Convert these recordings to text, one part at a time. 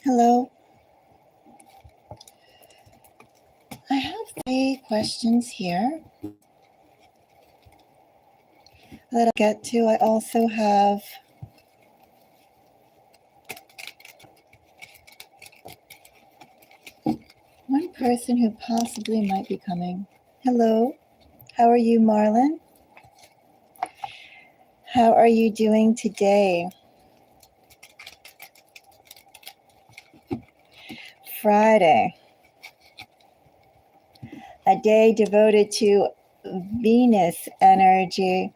Hello. I have 3 questions here that I'll get to. I also have one person who possibly might be coming. Hello. How are you, Marlon? How are you doing today? Friday. A day devoted to Venus energy.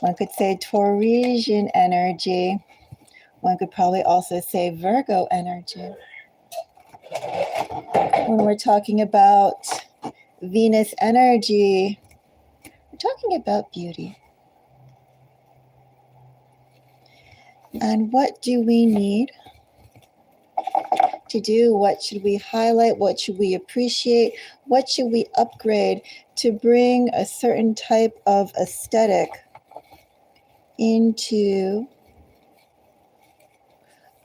One could say Taurasian energy. One could probably also say Virgo energy. When we're talking about Venus energy, we're talking about beauty. And what do we need to do? What should we highlight? What should we appreciate? What should we upgrade to bring a certain type of aesthetic into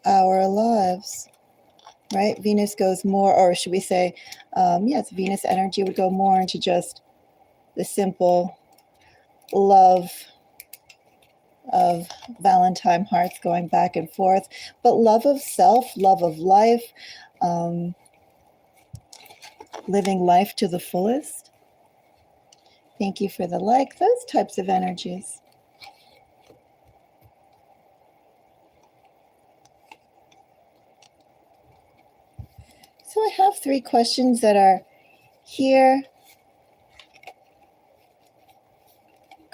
our lives? Right? Venus goes more, or should we say, yes, Venus energy would go more into just the simple love of Valentine hearts going back and forth, but love of self, love of life, living life to the fullest. Thank you for the like, those types of energies. So I have 3 questions that are here.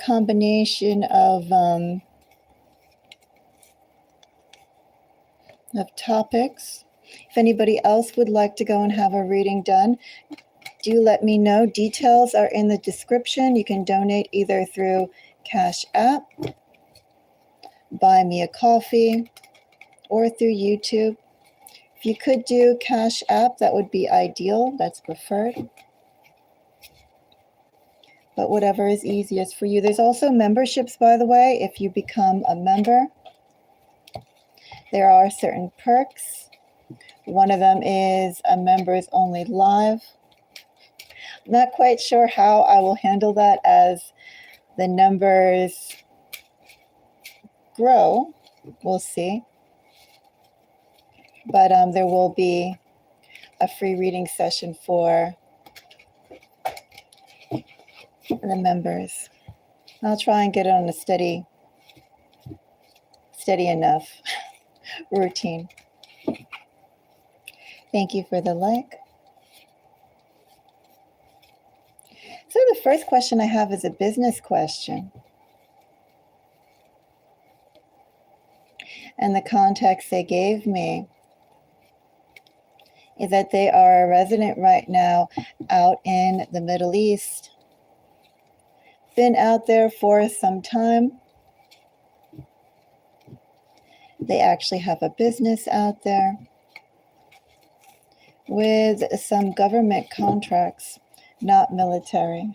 Combination of topics. If anybody else would like to go and have a reading done, do let me know. Details are in the description. You can donate either through Cash App, Buy Me a Coffee, or through YouTube. If you could do Cash App, that would be ideal. That's preferred. But whatever is easiest for you. There's also memberships, by the way, if you become a member. There are certain perks. One of them is a members only live. Not quite sure how I will handle that as the numbers grow. We'll see. But there will be a free reading session for the members. I'll try and get it on a steady enough routine. Thank you for the like. So the first question I have is a business question. And the context they gave me is that they are a resident right now out in the Middle East. Been out there for some time. They actually have a business out there with some government contracts, not military.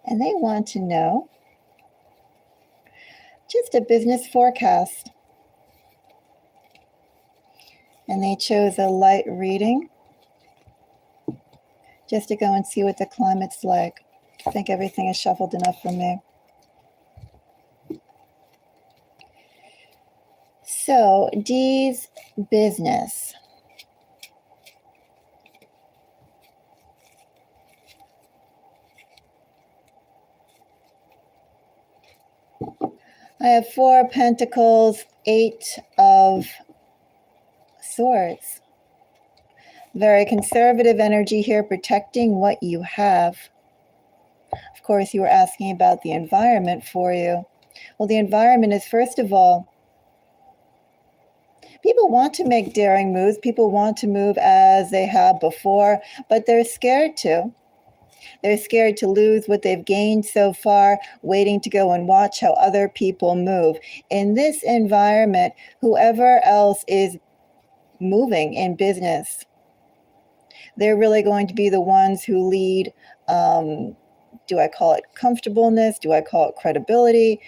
And they want to know just a business forecast. And they chose a light reading just to go and see what the climate's like. I think everything is shuffled enough for me. So, Dee's business. I have 4 pentacles, 8 of swords. Very conservative energy here, protecting what you have. Of course, you were asking about the environment for you. Well, the environment is, first of all, people want to make daring moves. People want to move as they have before, but they're scared to. They're scared to lose what they've gained so far, waiting to go and watch how other people move. In this environment, whoever else is moving in business, they're really going to be the ones who lead. Do I call it comfortableness? Do I call it credibility?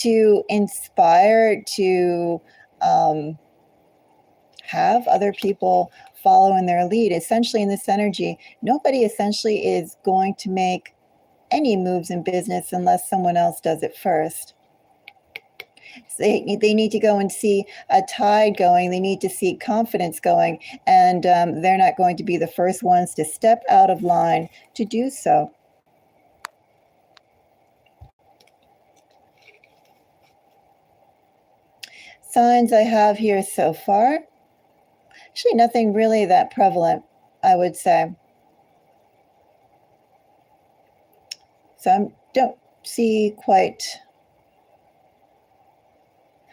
To inspire, to have other people follow in their lead. Essentially, in this energy, nobody essentially is going to make any moves in business unless someone else does it first. So they need to go and see a tide going. They need to see confidence going, and they're not going to be the first ones to step out of line to do so. Signs I have here so far, actually nothing really that prevalent, I would say. So I don't see quite.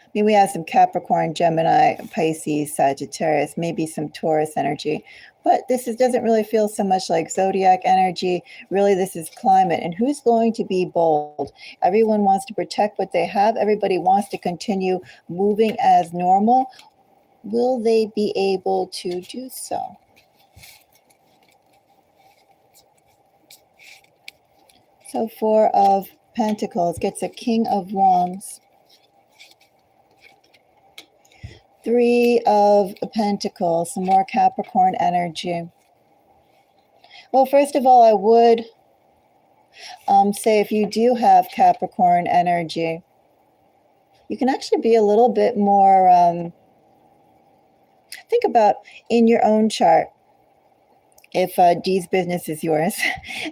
I mean, we have some Capricorn, Gemini, Pisces, Sagittarius, maybe some Taurus energy, but doesn't really feel so much like zodiac energy. Really, this is climate. And who's going to be bold? Everyone wants to protect what they have. Everybody wants to continue moving as normal. Will they be able to do so? So 4 of Pentacles gets a King of Wands. 3 of Pentacles, some more Capricorn energy. Well, first of all, I would say if you do have Capricorn energy, you can actually be a little bit more, think about in your own chart, if D's business is yours,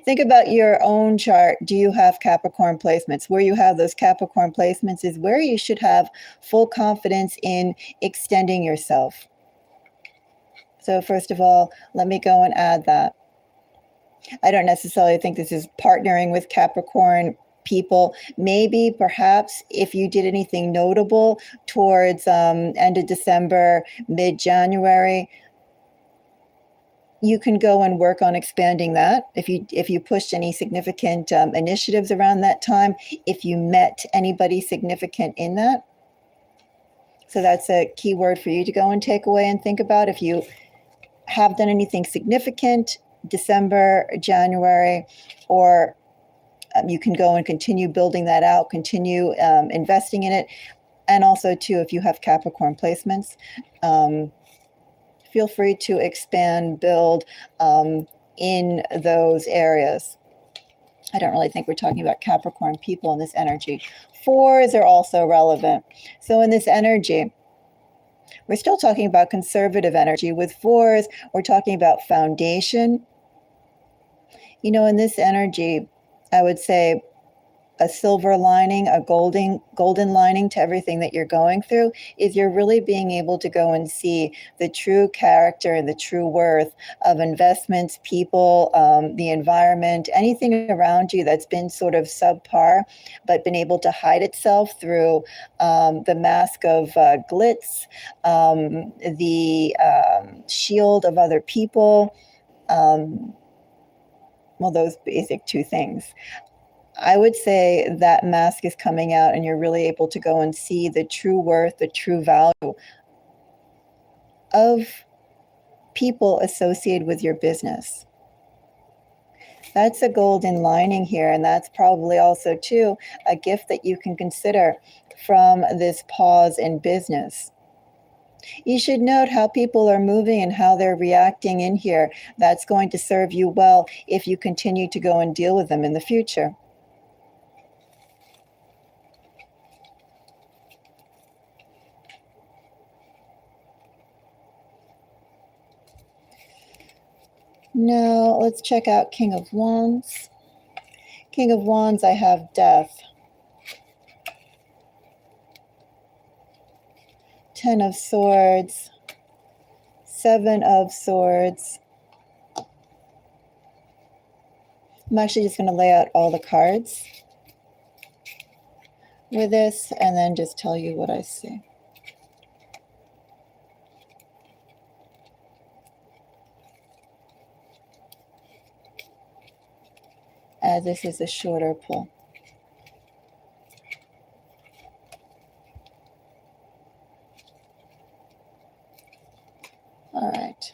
think about your own chart. Do you have Capricorn placements? Where you have those Capricorn placements is where you should have full confidence in extending yourself. So first of all, let me go and add that. I don't necessarily think this is partnering with Capricorn people. Maybe, perhaps, if you did anything notable towards end of December, mid-January, you can go and work on expanding that. If you pushed any significant initiatives around that time, if you met anybody significant in that. So that's a key word for you to go and take away and think about. If you have done anything significant, December, January, or you can go and continue building that out, continue investing in it. And also, too, if you have Capricorn placements, feel free to expand, build in those areas. I don't really think we're talking about Capricorn people in this energy. 4s are also relevant. So in this energy, we're still talking about conservative energy. With 4s, we're talking about foundation. You know, in this energy, I would say a silver lining, a golden lining to everything that you're going through is you're really being able to go and see the true character and the true worth of investments, people, the environment, anything around you that's been sort of subpar, but been able to hide itself through the mask of glitz, the shield of other people. Well, those basic 2 things. I would say that mask is coming out and you're really able to go and see the true worth, the true value of people associated with your business. That's a golden lining here, and that's probably also, too, a gift that you can consider from this pause in business. You should note how people are moving and how they're reacting in here. That's going to serve you well if you continue to go and deal with them in the future. Now, let's check out King of Wands. King of Wands, I have Death. 10 of Swords. 7 of Swords. I'm actually just going to lay out all the cards with this and then just tell you what I see. As this is a shorter pull. All right.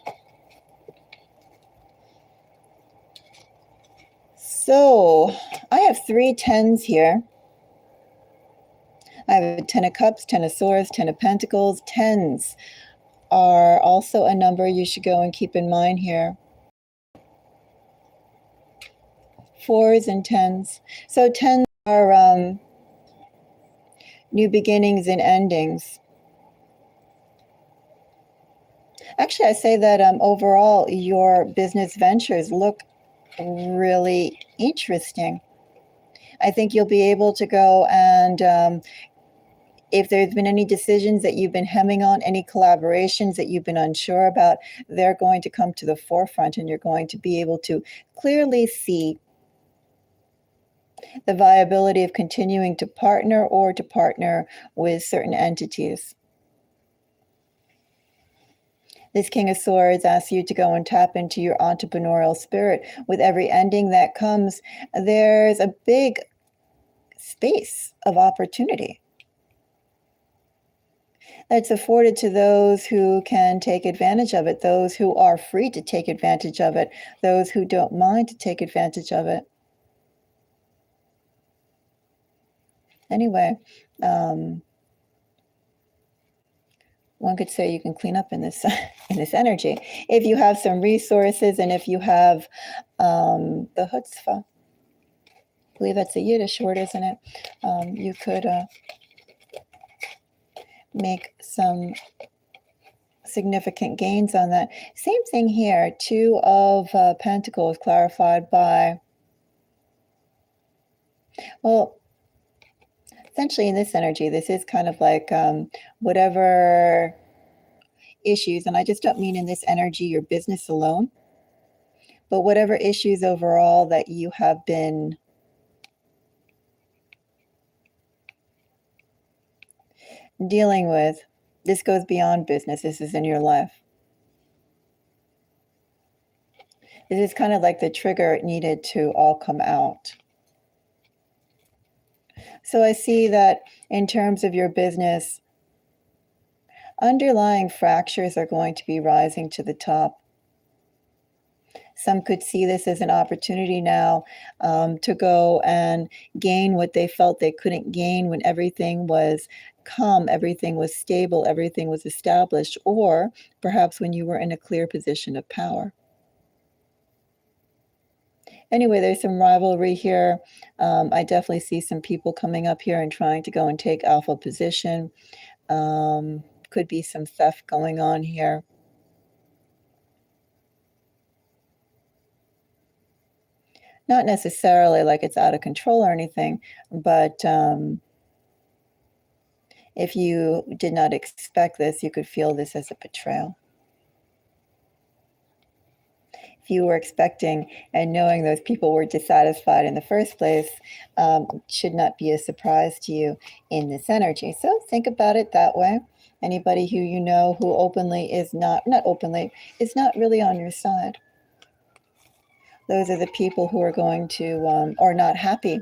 So I have 3 10s here. I have a 10 of Cups, 10 of Swords, 10 of Pentacles. Tens are also a number you should go and keep in mind here. Fours and tens. So tens are new beginnings and endings. Actually, I say that overall, your business ventures look really interesting. I think you'll be able to go and if there's been any decisions that you've been hemming on, any collaborations that you've been unsure about, they're going to come to the forefront and you're going to be able to clearly see the viability of continuing to partner or to partner with certain entities. This King of Swords asks you to go and tap into your entrepreneurial spirit. With every ending that comes, there's a big space of opportunity that's afforded to those who can take advantage of it, those who are free to take advantage of it, those who don't mind to take advantage of it. Anyway, one could say you can clean up in this in this energy if you have some resources and if you have the chutzpah. I believe that's a Yiddish word, isn't it? You could make some significant gains on that. Same thing here. Two of Pentacles clarified by, well, essentially in this energy, this is kind of like whatever issues, and I just don't mean in this energy your business alone, but whatever issues overall that you have been dealing with. This goes beyond business. This is in your life. This is kind of like the trigger needed to all come out. So I see that in terms of your business, underlying fractures are going to be rising to the top. Some could see this as an opportunity now to go and gain what they felt they couldn't gain when everything was calm, everything was stable, everything was established, or perhaps when you were in a clear position of power. Anyway, there's some rivalry here. I definitely see some people coming up here and trying to go and take alpha position. Could be some theft going on here. Not necessarily like it's out of control or anything, but if you did not expect this, you could feel this as a betrayal. If you were expecting and knowing those people were dissatisfied in the first place, should not be a surprise to you in this energy. So think about it that way. Anybody who you know who openly is not openly, is not really on your side. Those are the people who are going to, or not happy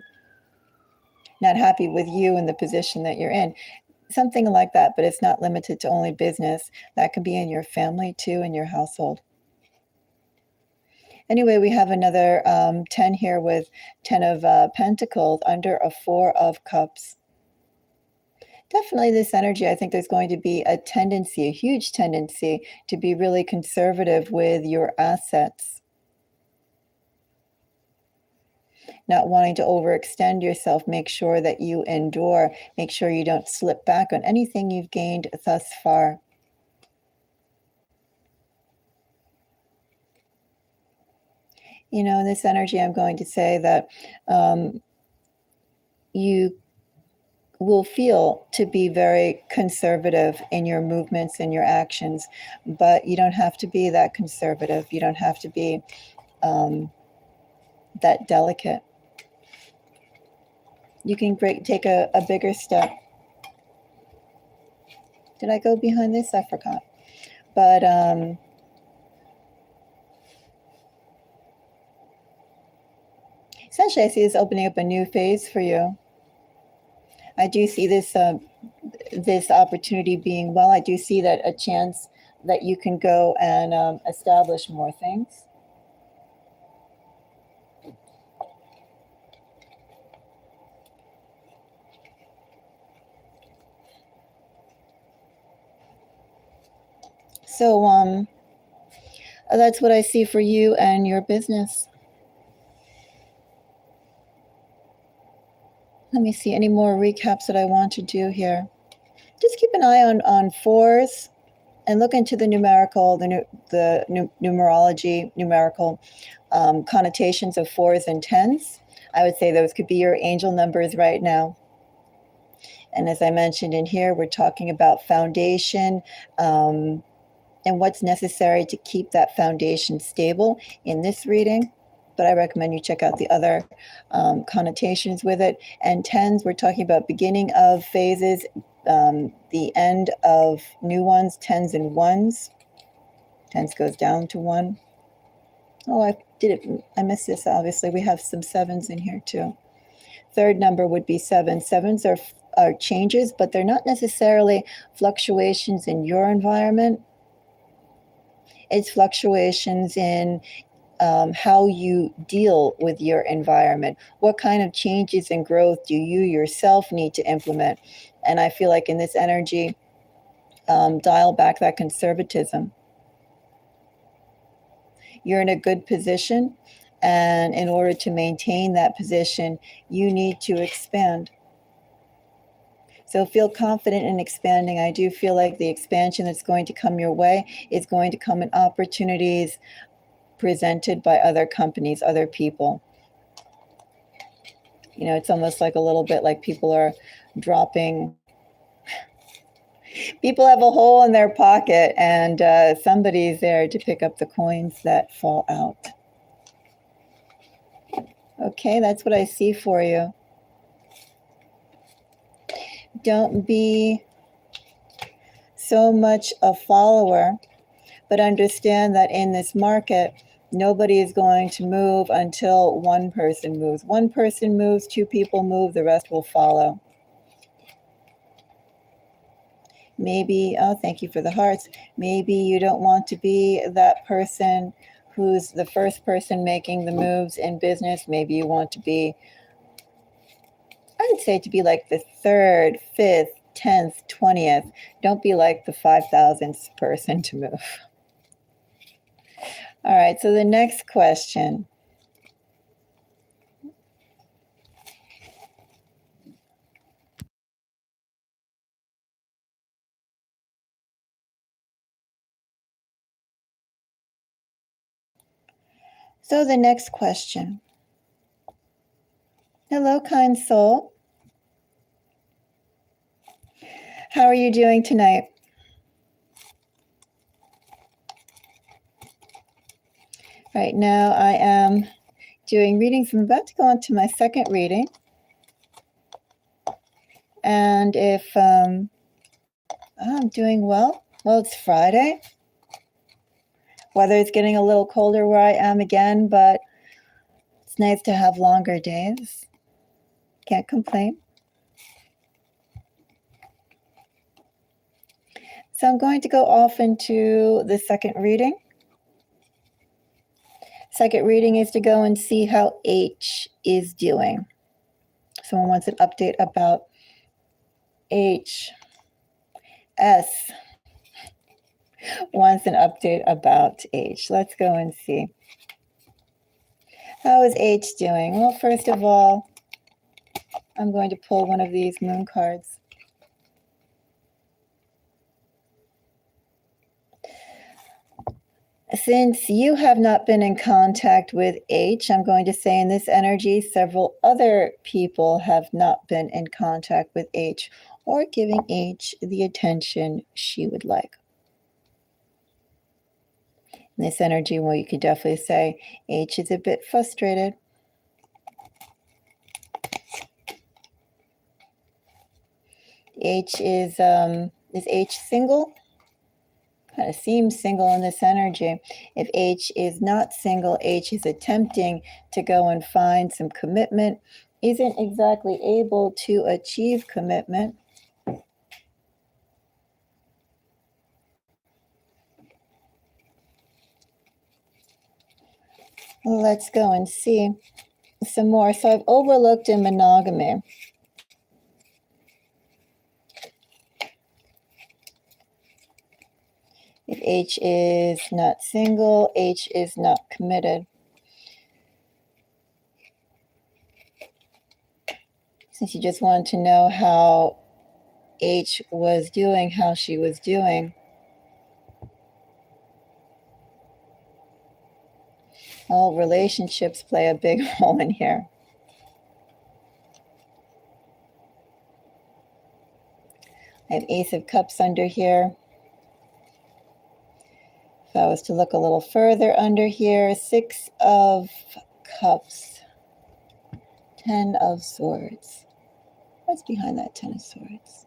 with you in the position that you're in. Something like that, but it's not limited to only business. That can be in your family too, in your household. Anyway, we have another 10 here with 10 of Pentacles under a 4 of Cups. Definitely this energy, I think there's going to be a tendency, a huge tendency to be really conservative with your assets. Not wanting to overextend yourself, make sure that you endure, make sure you don't slip back on anything you've gained thus far. You know, in this energy, I'm going to say that you will feel to be very conservative in your movements and your actions, but you don't have to be that conservative. You don't have to be that delicate. You can take a bigger step. Did I go behind this? I forgot. But essentially, I see this opening up a new phase for you. I do see this this opportunity being, well, I do see that a chance that you can go and establish more things. So that's what I see for you and your business. Let me see any more recaps that I want to do here. Just keep an eye on fours and look into the numerical, numerology, numerical connotations of fours and tens. I would say those could be your angel numbers right now. And as I mentioned in here, we're talking about foundation and what's necessary to keep that foundation stable in this reading. But I recommend you check out the other connotations with it. And tens, we're talking about beginning of phases, the end of new ones, tens and ones. Tens goes down to one. Oh, I missed this, obviously. We have some sevens in here too. Third number would be seven. Sevens are changes, but they're not necessarily fluctuations in your environment. It's fluctuations in how you deal with your environment. What kind of changes and growth do you yourself need to implement? And I feel like in this energy, dial back that conservatism. You're in a good position, and in order to maintain that position, you need to expand. So feel confident in expanding. I do feel like the expansion that's going to come your way is going to come in opportunities presented by other companies, other people. You know, it's almost like a little bit like people are dropping. People have a hole in their pocket and somebody's there to pick up the coins that fall out. Okay, that's what I see for you. Don't be so much a follower, but understand that in this market, nobody is going to move until one person moves. One person moves, two people move, the rest will follow. Maybe, oh, thank you for the hearts. Maybe you don't want to be that person who's the first person making the moves in business. Maybe you want to be, I would say, to be like the third, fifth, 10th, 20th. Don't be like the 5,000th person to move. All right, so the next question. So the next question. Hello, kind soul. How are you doing tonight? Right now I am doing readings. I'm about to go on to my second reading. And if I'm doing well, it's Friday. Weather's getting a little colder where I am again, but it's nice to have longer days. Can't complain. So I'm going to go off into the second reading. Second reading is to go and see how H is doing. Someone wants an update about H. S wants an update about H. Let's go and see. How is H doing? Well, first of all, I'm going to pull one of these moon cards. Since you have not been in contact with H, I'm going to say in this energy, several other people have not been in contact with H or giving H the attention she would like. In this energy, well, you could definitely say H is a bit frustrated. H is H single? Kind of seems single in this energy. If H is not single, H is attempting to go and find some commitment, isn't exactly able to achieve commitment. Let's go and see some more. So I've overlooked in monogamy. If H is not single, H is not committed. Since you just wanted to know how H was doing, how she was doing. All relationships play a big role in here. I have Ace of Cups under here. If I was to look a little further under here, Six of Cups, Ten of Swords. What's behind that Ten of Swords?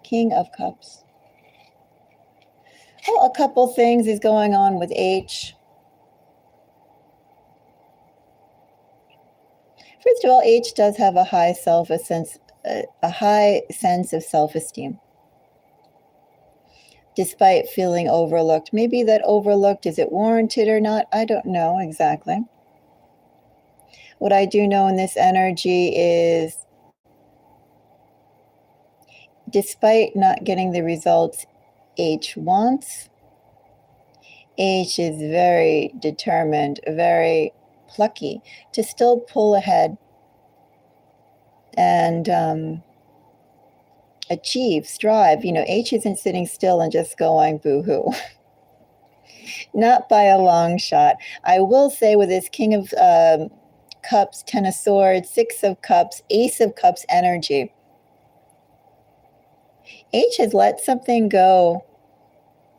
King of Cups. Well, a couple things is going on with H. First of all, H does have a high sense of self-esteem, despite feeling overlooked. Maybe that overlooked, is it warranted or not? I don't know exactly. What I do know in this energy is, despite not getting the results H wants, H is very determined, very plucky to still pull ahead and achieve, strive. You know, H isn't sitting still and just going boo-hoo. Not by a long shot. I will say with this King of Cups, Ten of Swords, Six of Cups, Ace of Cups energy, H has let something go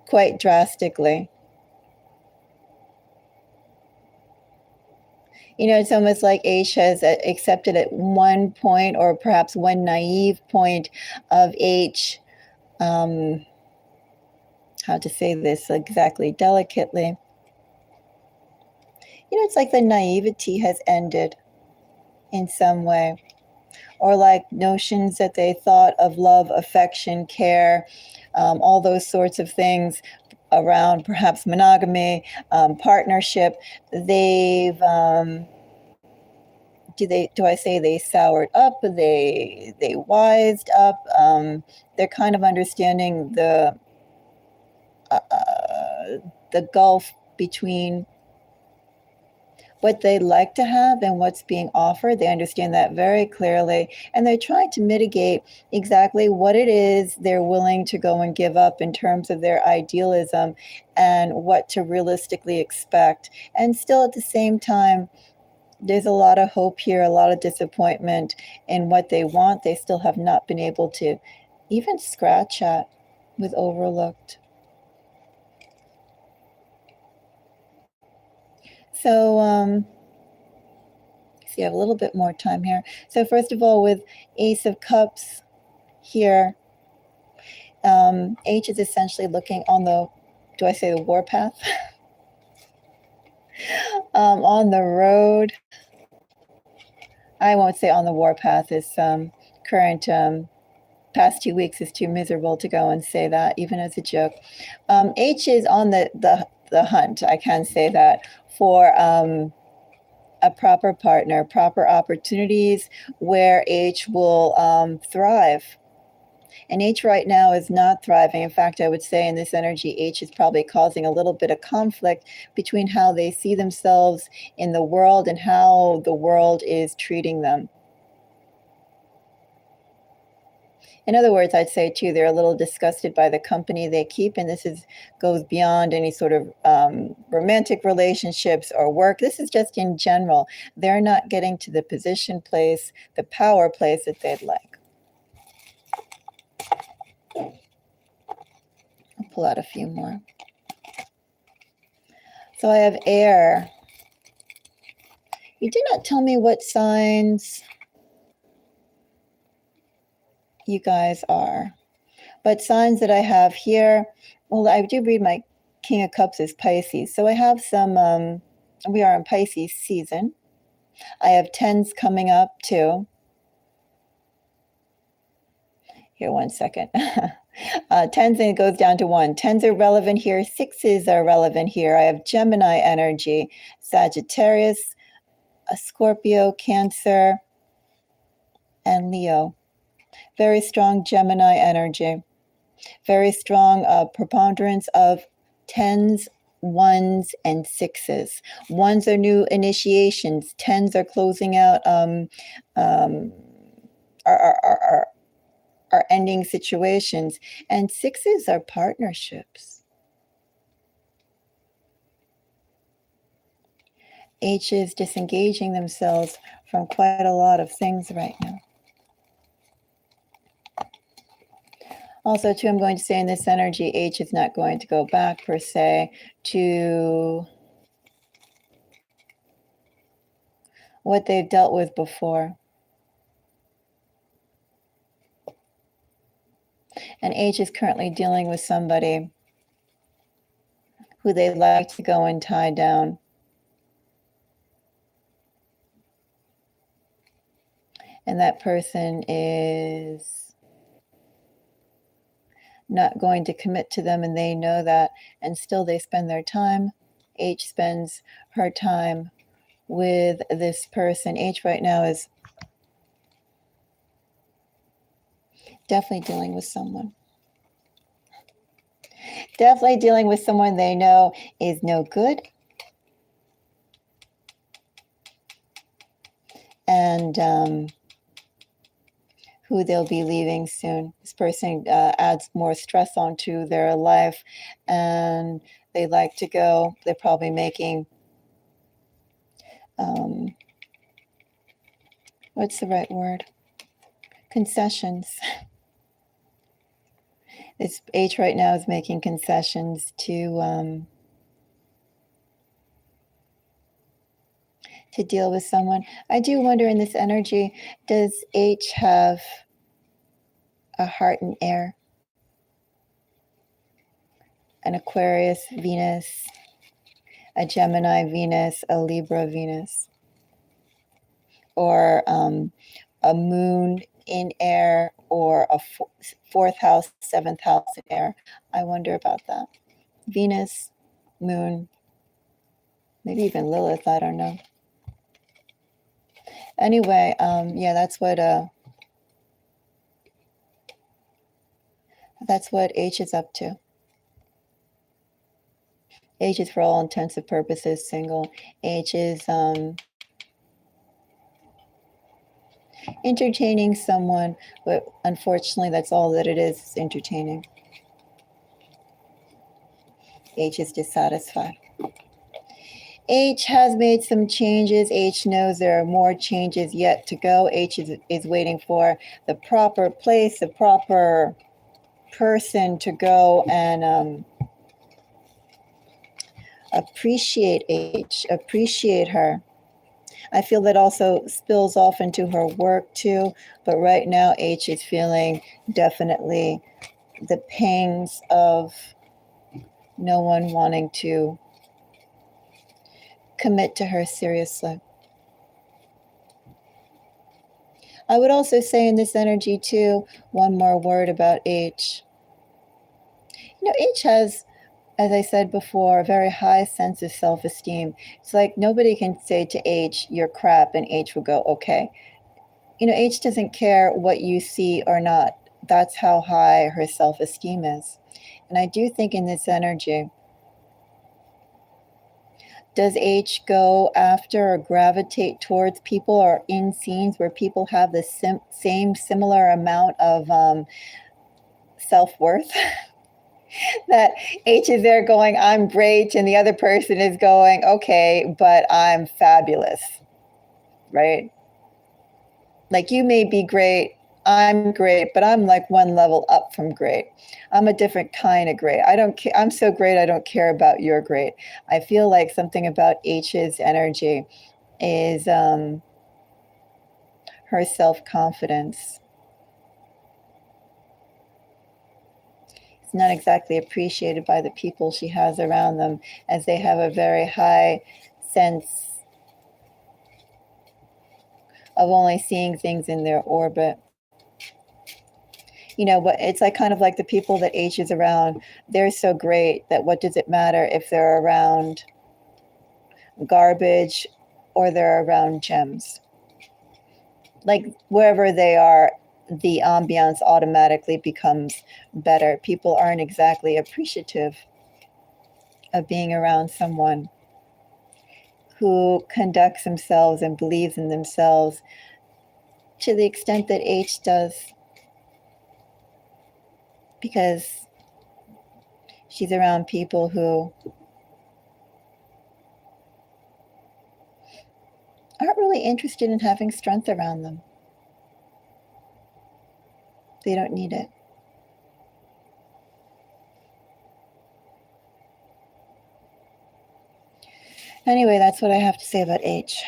quite drastically. You know, it's almost like H has accepted at one point, or perhaps one naive point of H, how to say this exactly delicately. You know, it's like the naivety has ended in some way, or like notions that they thought of love, affection, care, all those sorts of things around perhaps monogamy, partnership, they've do I say they soured up? They wised up. They're kind of understanding the gulf between what they'd like to have and what's being offered. They understand that very clearly, and they're trying to mitigate exactly what it is they're willing to go and give up in terms of their idealism and what to realistically expect. And still at the same time, there's a lot of hope here, a lot of disappointment in what they want. They still have not been able to even scratch at with overlooked. So, see, I have a little bit more time here. So first of all, with Ace of Cups here, H is essentially looking on the, do I say the warpath? On the road. I won't say on the warpath. This current past 2 weeks is too miserable to go and say that, even as a joke. H is on the hunt, I can say that, for a proper partner, proper opportunities where H will thrive. And H right now is not thriving. In fact, I would say in this energy, H is probably causing a little bit of conflict between how they see themselves in the world and how the world is treating them. In other words, I'd say too, they're a little disgusted by the company they keep, and this goes beyond any sort of romantic relationships or work. This is just in general. They're not getting to the position place, the power place that they'd like. I'll pull out a few more. So I have air. You did not tell me what signs you guys are. But signs that I have here, well, I do read my King of Cups is Pisces. So I have some, we are in Pisces season. I have tens coming up too. Here, 1 second. Tens, and it goes down to 1. Tens are relevant here. Sixes are relevant here. I have Gemini energy, Sagittarius, a Scorpio, Cancer, and Leo. Very strong Gemini energy. Very strong preponderance of 10s, 1s, and 6s. 1s are new initiations. 10s are closing out are ending situations. And 6s are partnerships. H is disengaging themselves from quite a lot of things right now. Also, too, I'm going to say in this energy, H is not going to go back, per se, to what they've dealt with before. And H is currently dealing with somebody who they'd like to go and tie down. And that person is not going to commit to them, and they know that, and still they spend their time. H spends her time with this person. H right now is definitely dealing with someone. Definitely dealing with someone they know is no good. And who they'll be leaving soon. This person adds more stress onto their life, and they like to go. They're probably making, what's the right word? Concessions. This H right now is making concessions to deal with someone. I do wonder in this energy, does H have a heart in air? An Aquarius Venus, a Gemini Venus, a Libra Venus, or a moon in air, or a fourth house, seventh house in air. I wonder about that. Venus, moon, maybe even Lilith, I don't know. Anyway, yeah, that's what H is up to. H is, for all intents and purposes, single. H is entertaining someone, but unfortunately, that's all that it is entertaining. H is dissatisfied. H has made some changes. H knows there are more changes yet to go. H is waiting for the proper place, the proper person to go and appreciate H, appreciate her. I feel that also spills off into her work too, but right now H is feeling definitely the pangs of no one wanting to commit to her seriously. I would also say in this energy too, one more word about H. H has, as I said before, a very high sense of self-esteem. It's like nobody can say to H, you're crap, and H will go, okay. H doesn't care what you see or not. That's how high her self-esteem is. And I do think in this energy, does H go after or gravitate towards people or in scenes where people have the same similar amount of self-worth? That H is there going, I'm great, and the other person is going, okay, but I'm fabulous, right? Like, you may be great, I'm great, but I'm like one level up from great. I'm a different kind of great. I don't care. I'm so great, I don't care about your great. I feel like something about H's energy is her self-confidence. It's not exactly appreciated by the people she has around them, as they have a very high sense of only seeing things in their orbit. But it's like kind of like the people that H is around, they're so great that what does it matter if they're around garbage or they're around gems? Like, wherever they are, the ambiance automatically becomes better. People aren't exactly appreciative of being around someone who conducts themselves and believes in themselves to the extent that H does, because she's around people who aren't really interested in having strength around them. They don't need it. Anyway, that's what I have to say about H.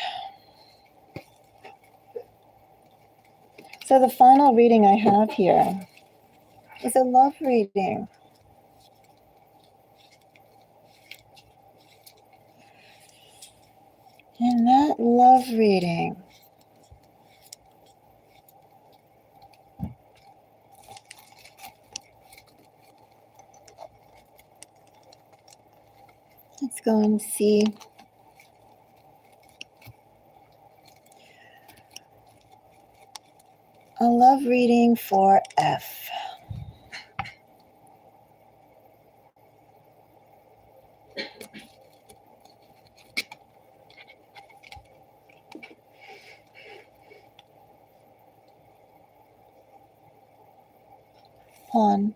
So the final reading I have here is a love reading. And that love reading let's go and see a love reading for F. Pawn.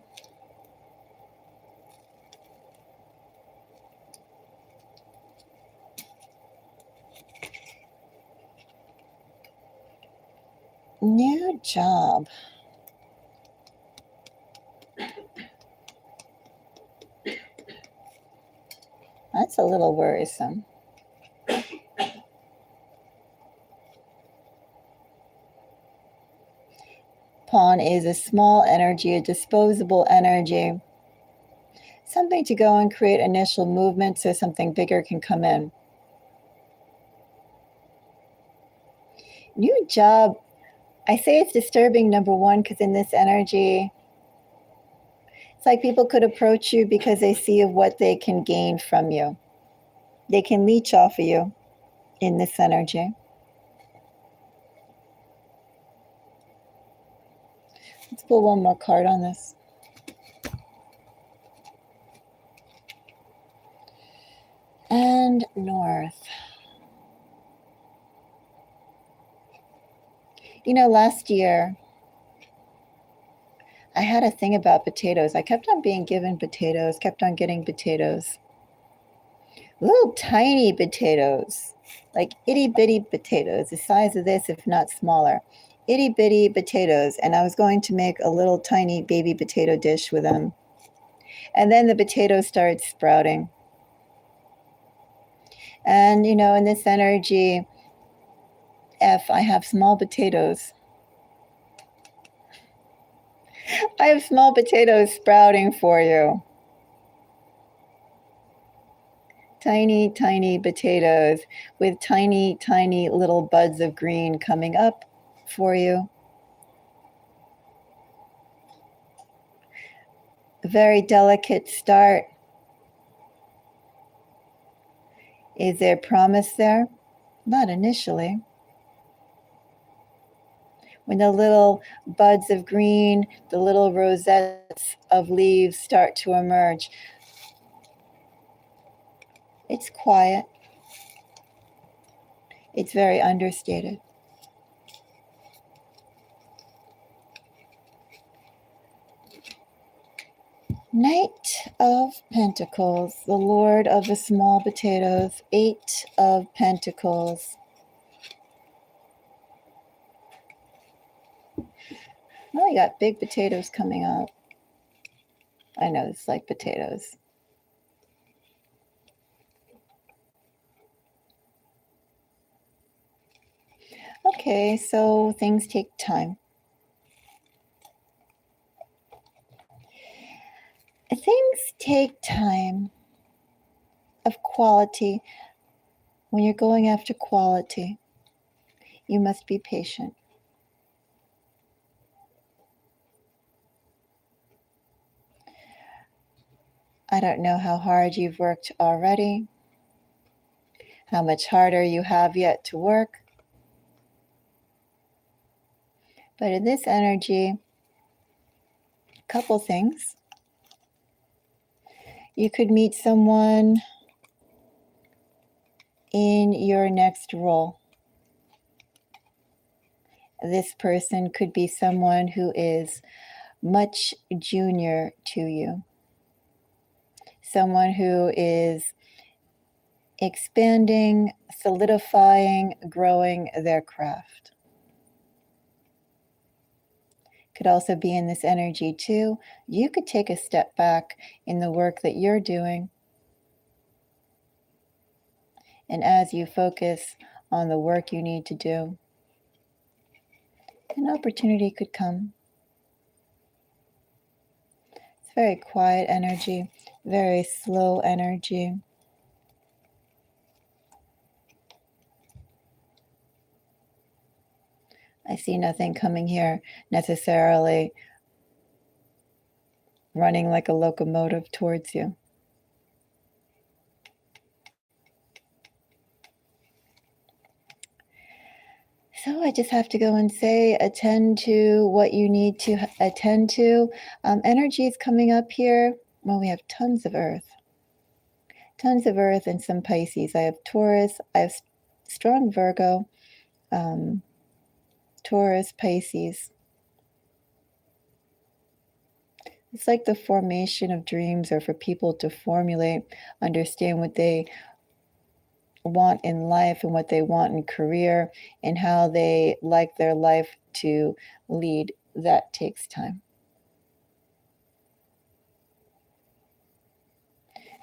New job. That's a little worrisome. Pawn is a small energy, a disposable energy. Something to go and create initial movement so something bigger can come in. New job. I say it's disturbing, number one, because in this energy, it's like people could approach you because they see of what they can gain from you. They can leech off of you in this energy. Let's pull one more card on this. And North. You know, last year, I had a thing about potatoes. I kept on being given potatoes, kept on getting potatoes. Little tiny potatoes, like itty bitty potatoes, the size of this, if not smaller. Itty bitty potatoes. And I was going to make a little tiny baby potato dish with them. And then the potatoes started sprouting. And, you know, in this energy, F, I have small potatoes. I have small potatoes sprouting for you. Tiny, tiny potatoes with tiny, tiny little buds of green coming up for you. A very delicate start. Is there promise there? Not initially. When the little buds of green, the little rosettes of leaves start to emerge, it's quiet. It's very understated. Knight of Pentacles, the Lord of the small potatoes, 8 of Pentacles. Well, we got big potatoes coming out. I know it's like potatoes. Okay, so things take time. Things take time of quality. When you're going after quality, you must be patient. I don't know how hard you've worked already, how much harder you have yet to work, But in this energy, a couple things. You could meet someone in your next role. This person could be someone who is much junior to you, someone who is expanding, solidifying, growing their craft. Could also be in this energy too. You could take a step back in the work that you're doing. And as you focus on the work you need to do, an opportunity could come. It's very quiet energy, very slow energy. I see nothing coming here necessarily running like a locomotive towards you. So I just have to go and say, attend to what you need to attend to. Energy is coming up here. Well, we have tons of Earth and some Pisces. I have Taurus, I have strong Virgo, Taurus, Pisces. It's like the formation of dreams, or for people to formulate, understand what they want in life and what they want in career and how they like their life to lead. That takes time.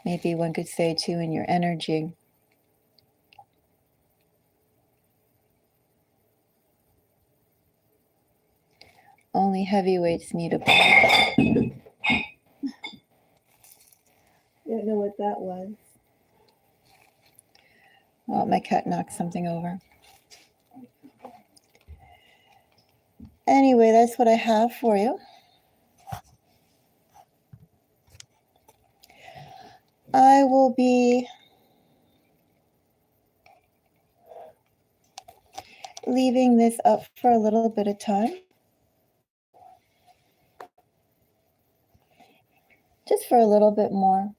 Maybe one could say too, in your energy, only heavyweights need a plan. I don't know what that was. Oh, my cat knocked something over. Anyway, that's what I have for you. I will be leaving this up for a little bit of time. Just for a little bit more.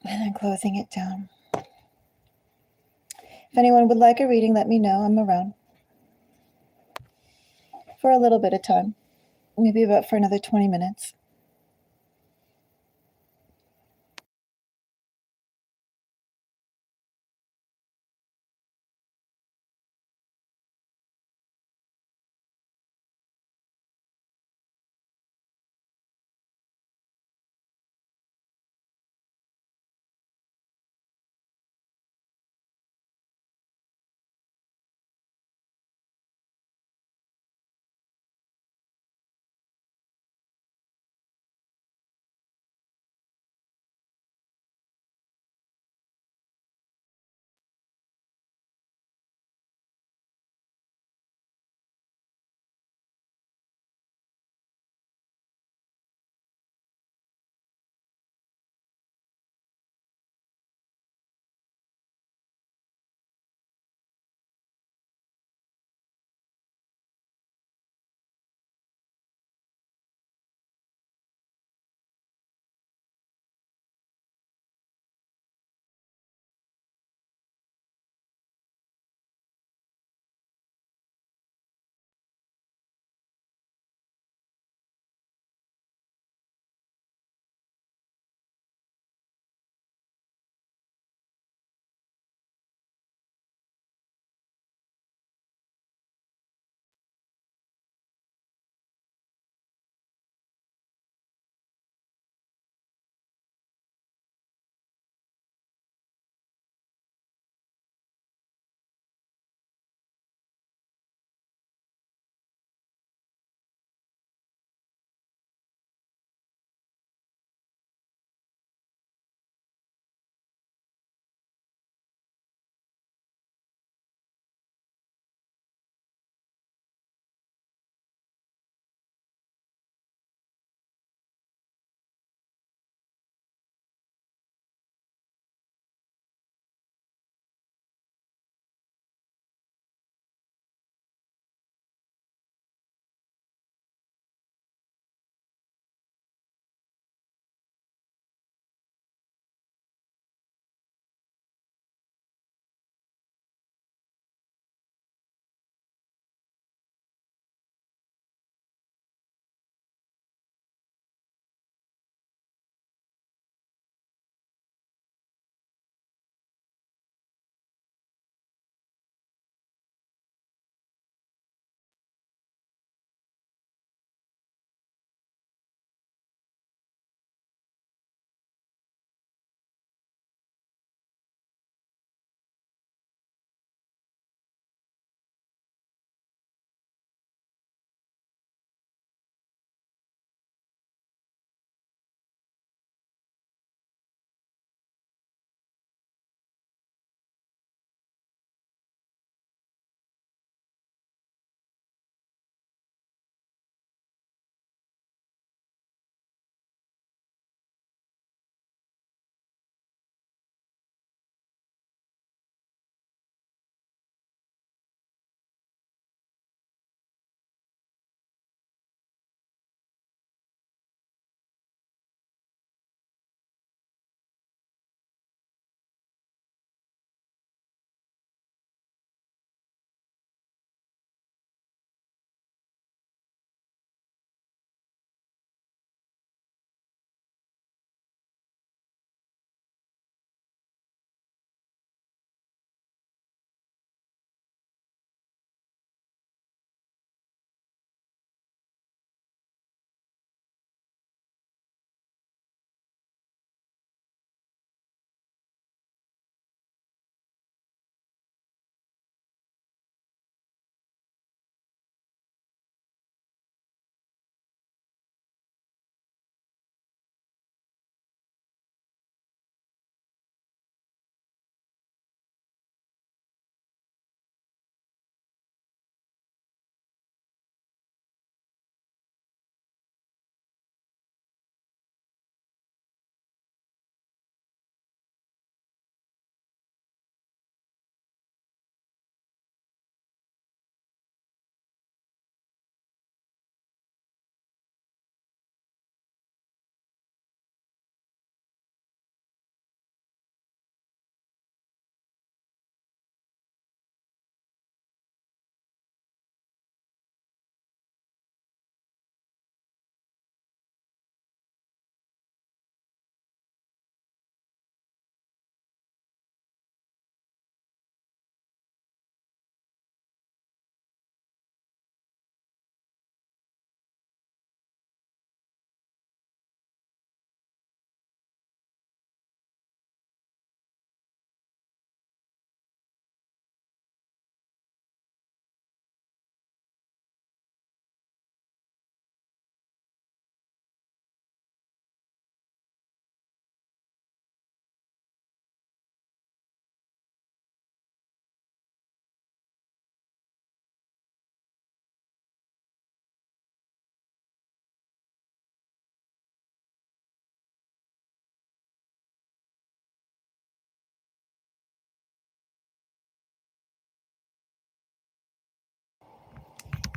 And then closing it down. If anyone would like a reading, let me know. I'm around. For a little bit of time. Maybe about for another 20 minutes.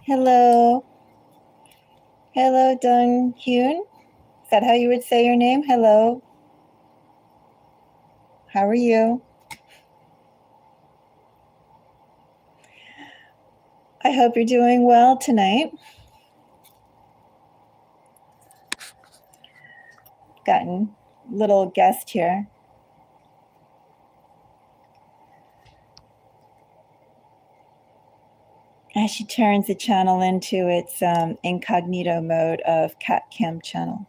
Hello. Hello, Dong Hyun. Is that how you would say your name? Hello. How are you? I hope you're doing well tonight. Gotten little guest here. As she turns the channel into its incognito mode of cat cam channel.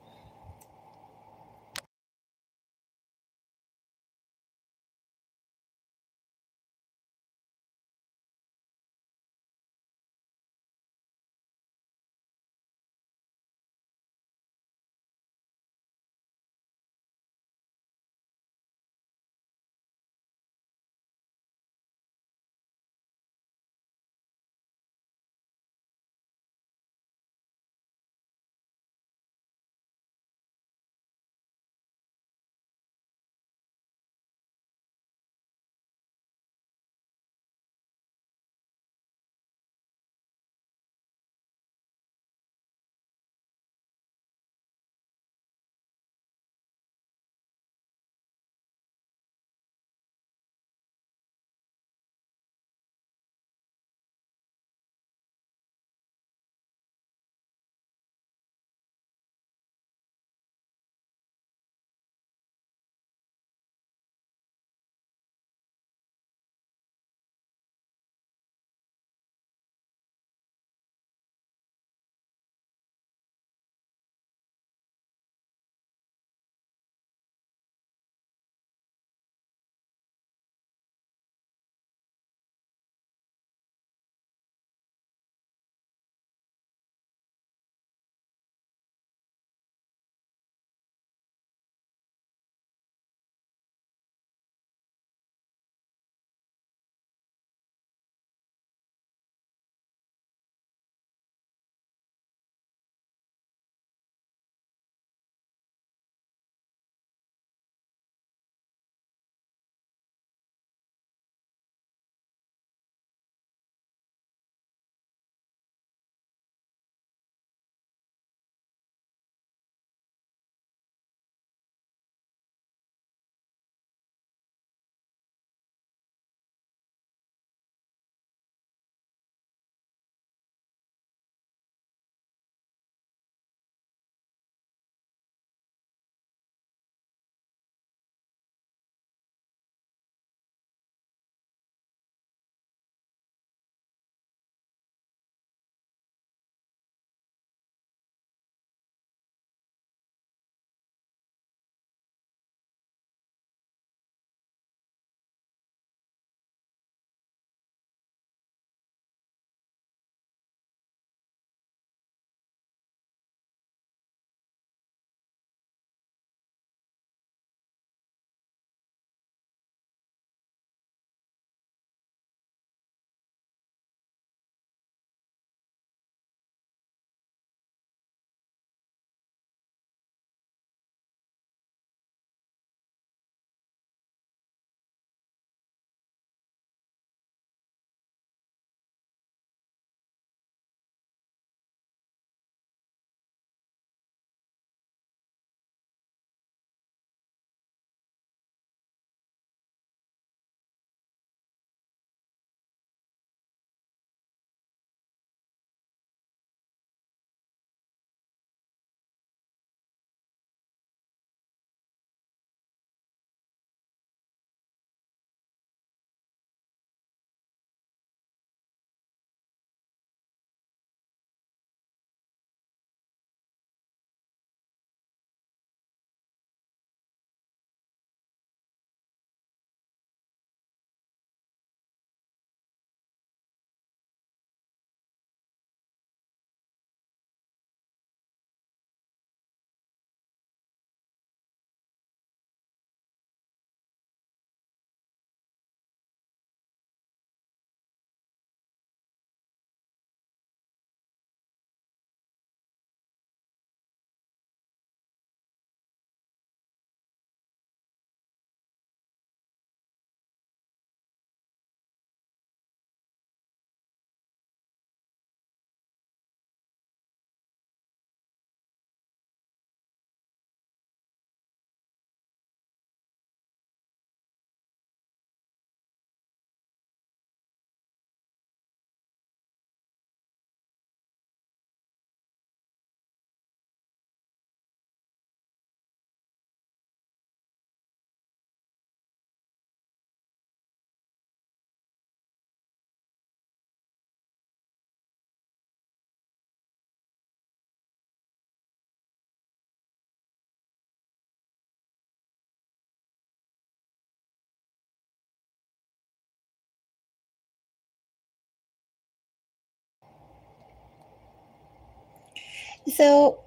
So,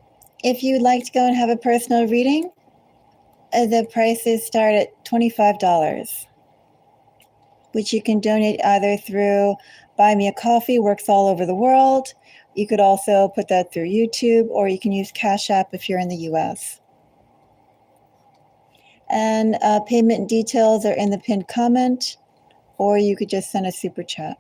if you'd like to go and have a personal reading, the prices start at $25, which you can donate either through Buy Me a Coffee, works all over the world. You could also put that through YouTube, or you can use Cash App if you're in the US. And payment details are in the pinned comment, or you could just send a super chat.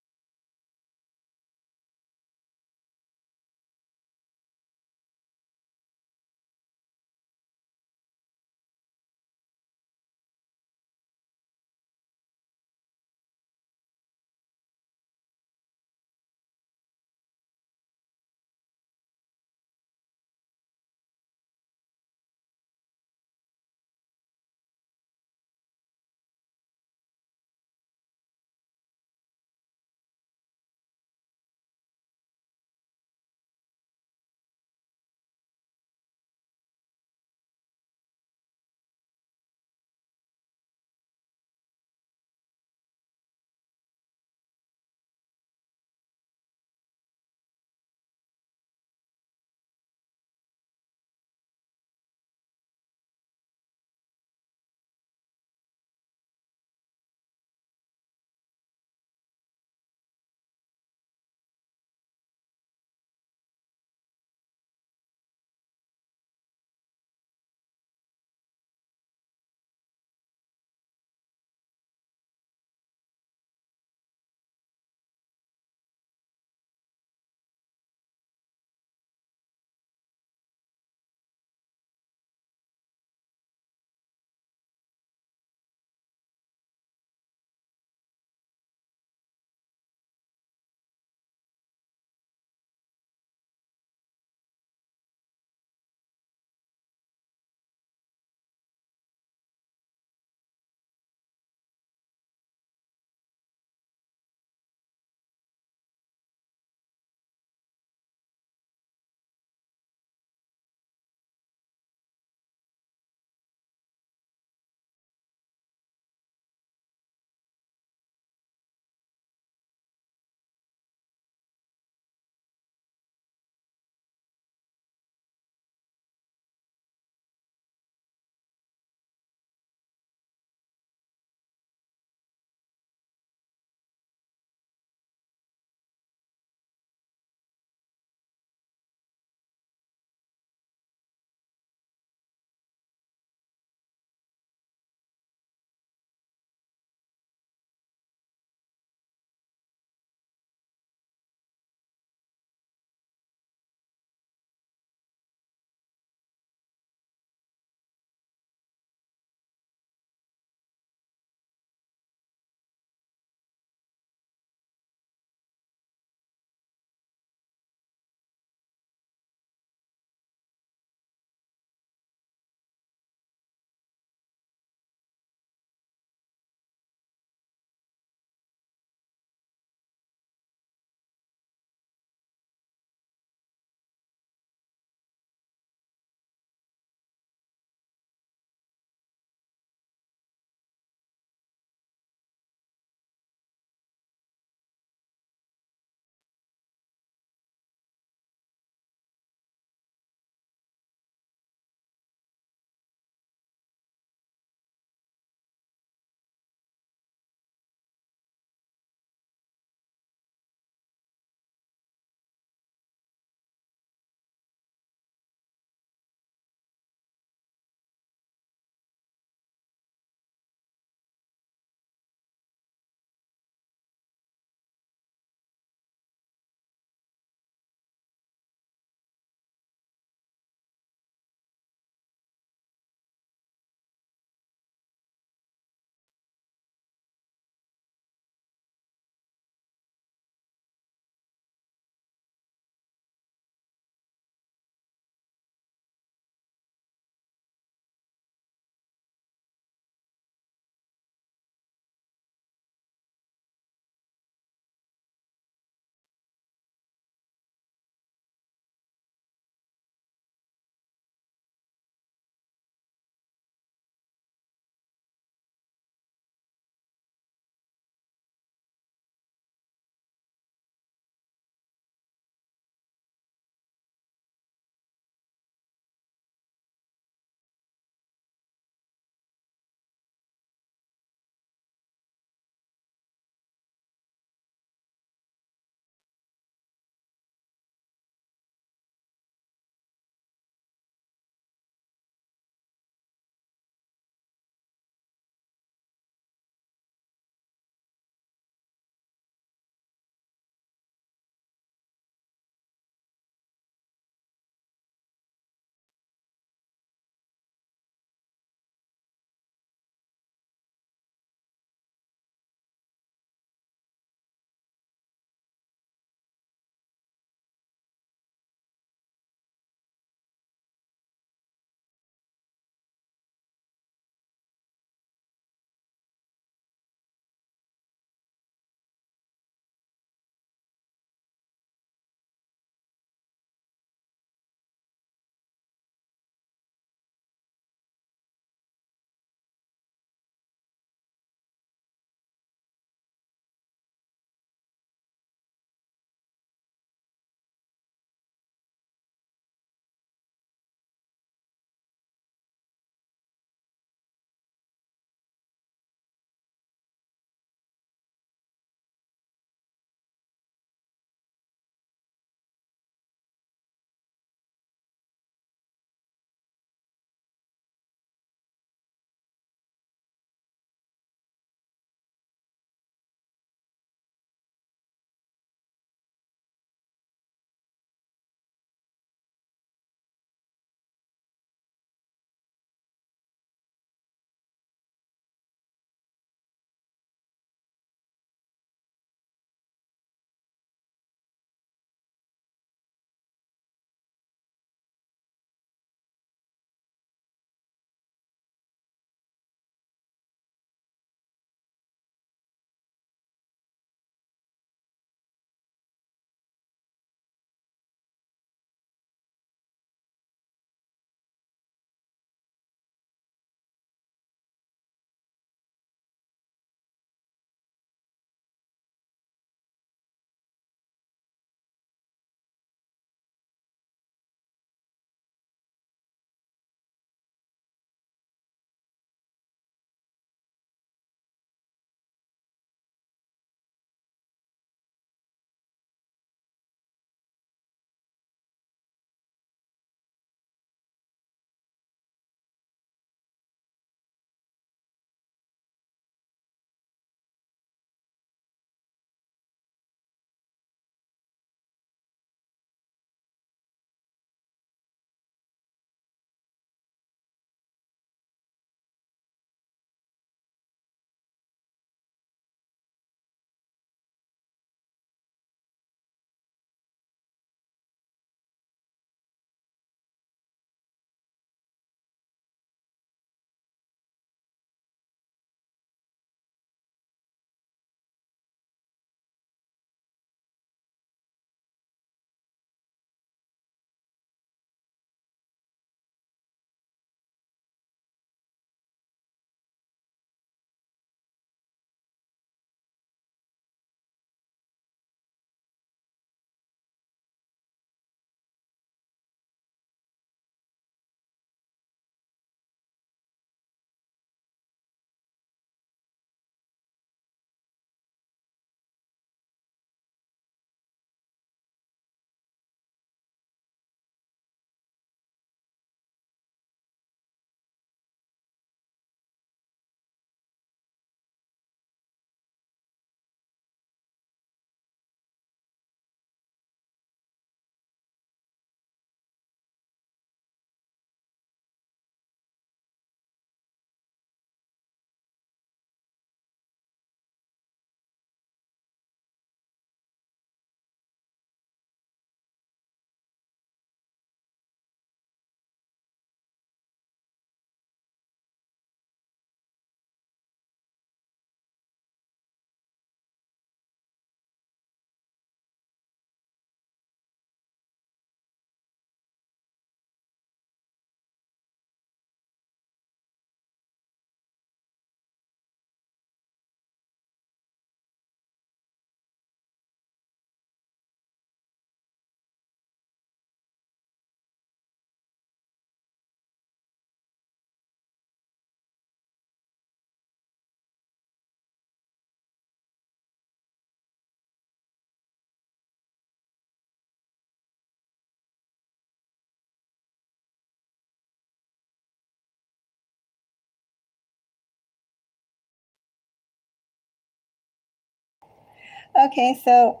Okay, so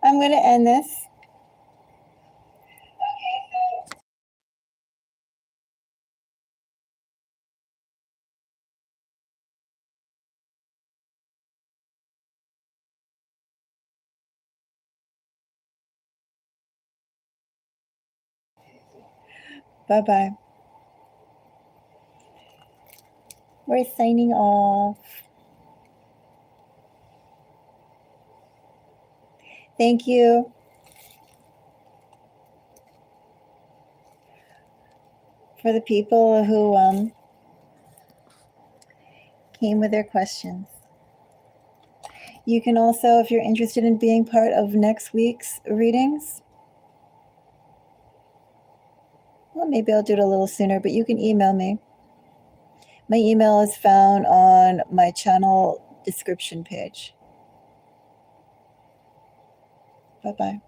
I'm going to end this. Bye-bye. We're signing off. Thank you for the people who came with their questions. You can also, if you're interested in being part of next week's readings, well, maybe I'll do it a little sooner, but you can email me. My email is found on my channel description page. Bye-bye.